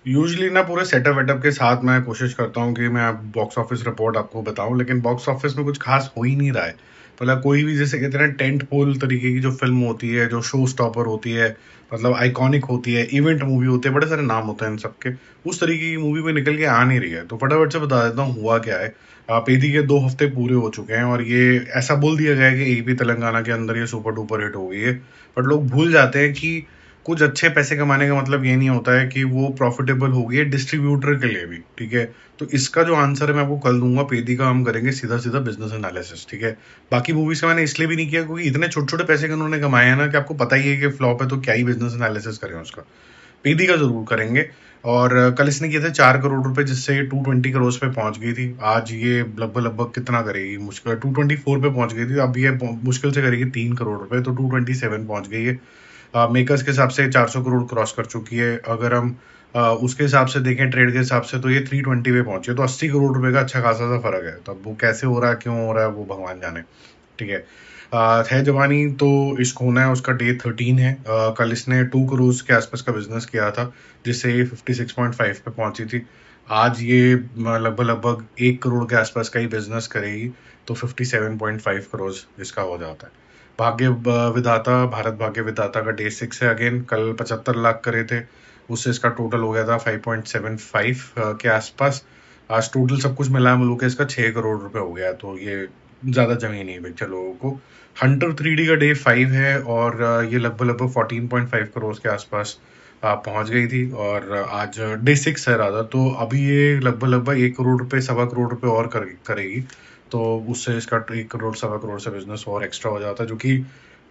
Usually ना पूरे setup वेटअप के साथ मैं कोशिश करता हूँ कि मैं बॉक्स ऑफिस रिपोर्ट आपको बताऊं, लेकिन बॉक्स ऑफिस में कुछ खास हो ही नहीं रहा है। मतलब कोई भी, जैसे कहते हैं टेंट पोल तरीके की जो फिल्म होती है, जो शो स्टॉपर होती है, मतलब आइकॉनिक होती है, इवेंट मूवी होती है, बड़े सारे नाम होते हैं इन सबके, उस तरीके की मूवी कोई निकल के आ नहीं रही है। तो फटाफट से बता देता हूँ हुआ क्या है। पेदी के 2 हफ्ते पूरे हो चुके हैं और ये ऐसा बोल दिया गया है कि एपी तेलंगाना के अंदर ये सुपर डुपर हिट हो गई है। बट लोग भूल जाते हैं कि कुछ अच्छे पैसे कमाने का मतलब ये नहीं होता है कि वो प्रॉफिटेबल होगी है डिस्ट्रीब्यूटर के लिए भी, ठीक है। तो इसका जो आंसर है मैं आपको कल दूंगा। पेदी का हम करेंगे सीधा सीधा बिजनेस एनालिसिस, ठीक है। बाकी मूवीज का मैंने इसलिए भी नहीं किया क्योंकि इतने छोटे छोटे पैसे के उन्होंने कमाए हैं ना कि आपको पता ही है कि फ्लॉप है, तो क्या ही बिजनेस एनालिसिस करें उसका। पेदी का जरूर करेंगे। और कल इसने किए थे 4 करोड़ रुपए, जिससे 220 करोड़ पे पहुंच गई थी। आज ये लगभग लगभग कितना करेगी, मुश्किल 224 पे पहुंच गई थी, अब ये मुश्किल से करेगी 3 करोड़ रुपए, तो 227 पहुंच गई है। मेकर्स के हिसाब से 400 करोड़ क्रॉस कर चुकी है। अगर हम उसके हिसाब से देखें, ट्रेड के हिसाब से, तो ये 320 पे पहुंची है। तो 80 करोड़ रुपए का अच्छा खासा सा फर्क है। तो अब वो कैसे हो रहा है, क्यों हो रहा है, वो भगवान जाने, ठीक है। है जवानी तो इश्क होना है, उसका डे 13 है। कल इसने 2 करोड़ के आसपास का बिजनेस किया था, जिससे ये 56.5 पे पहुंची थी। आज ये लगभग लगभग 1 करोड़ के आसपास का ही बिजनेस करेगी, तो 57.5 करोड़ इसका हो जाता है। विधाता, भारत भाग्य विधाता का डे 6 है। अगेन कल 75 लाख करे थे, उससे इसका टोटल हो गया था 5.75 के आसपास। आज टोटल सब कुछ मिला मिलू के इसका 6 करोड़ रुपए हो गया। तो ये ज्यादा जमी नहीं पिक्चर लोगों को। हंटर 3D का डे 5 है और ये लगभग लगभग 14.5 करोड़ के आसपास पहुंच गई थी। और आज डे 6 है राधा, तो अभी ये लगभग लगभग 1 करोड़ रुपए, 1.25 करोड़ रुपए और करेगी। तो उससे इसका 1 करोड़, 1.25 करोड़ से बिजनेस और एक्स्ट्रा हो जाता है, जो कि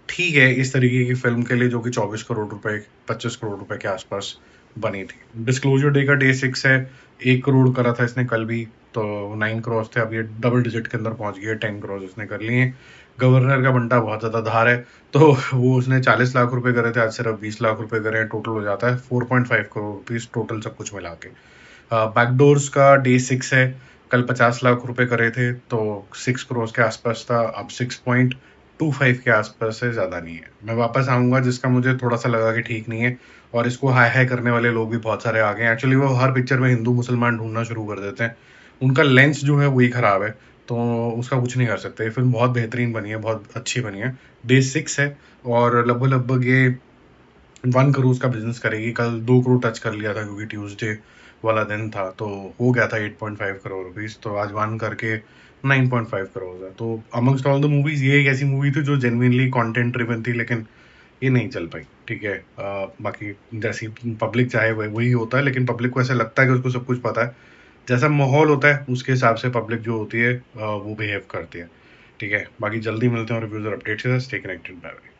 ठीक है इस तरीके की फिल्म के लिए, जो कि 24 करोड़ रुपए, 25 करोड़ रुपए के आसपास बनी थी। डिस्क्लोजर डे का डे 6 है। 1 करोड़ करा था इसने कल भी, तो 9 करोड़ थे। अब ये डबल डिजिट के अंदर पहुंच गई है, 10 करोड़ इसने कर लिए हैं। गवर्नर का बंटा बहुत ज्यादा धार है, तो वो उसने 40 लाख रुपए करे थे, आज सिर्फ 20 लाख रुपए करे हैं। टोटल हो जाता है 4.5 करोड़ रुपीज टोटल सब कुछ मिला के। बैकडोर्स का डे 6 है। कल 50 लाख रुपए करे थे, तो 6 करोड़ के आसपास था। अब 6.25 के आसपास है, ज्यादा नहीं है। मैं वापस आऊंगा जिसका मुझे थोड़ा सा लगा कि ठीक नहीं है, और इसको हाई हाई करने वाले लोग भी बहुत सारे आ गए। एक्चुअली वो हर पिक्चर में हिंदू मुसलमान ढूंढना शुरू कर देते हैं। उनका लेंस जो है वही खराब है, तो उसका कुछ नहीं कर सकते। ये फिल्म बहुत बेहतरीन बनी है, बहुत अच्छी बनी है। डे 6 है और लगभग लगभग ये 1 करोड़ का बिजनेस करेगी। कल 2 करोड़ टच कर लिया था क्योंकि ट्यूसडे वाला दिन था, तो हो गया था 8.5 करोड़ रुपीज। तो आज 1 करके 9.5 करोड़ है। तो अमंगस्ट ऑल द मूवीज ये एक ऐसी मूवी थी जो जेन्युइनली कंटेंट ड्रिवन थी, लेकिन ये नहीं चल पाई, ठीक है। बाकी जैसी पब्लिक चाहे वही होता है, लेकिन पब्लिक को ऐसा लगता है कि उसको सब कुछ पता है। जैसा माहौल होता है उसके हिसाब से पब्लिक जो होती है वो बिहेव करती है, ठीक है। बाकी जल्दी मिलते हैं रिव्यूज और अपडेट्स के साथ। Stay connected, bye bye.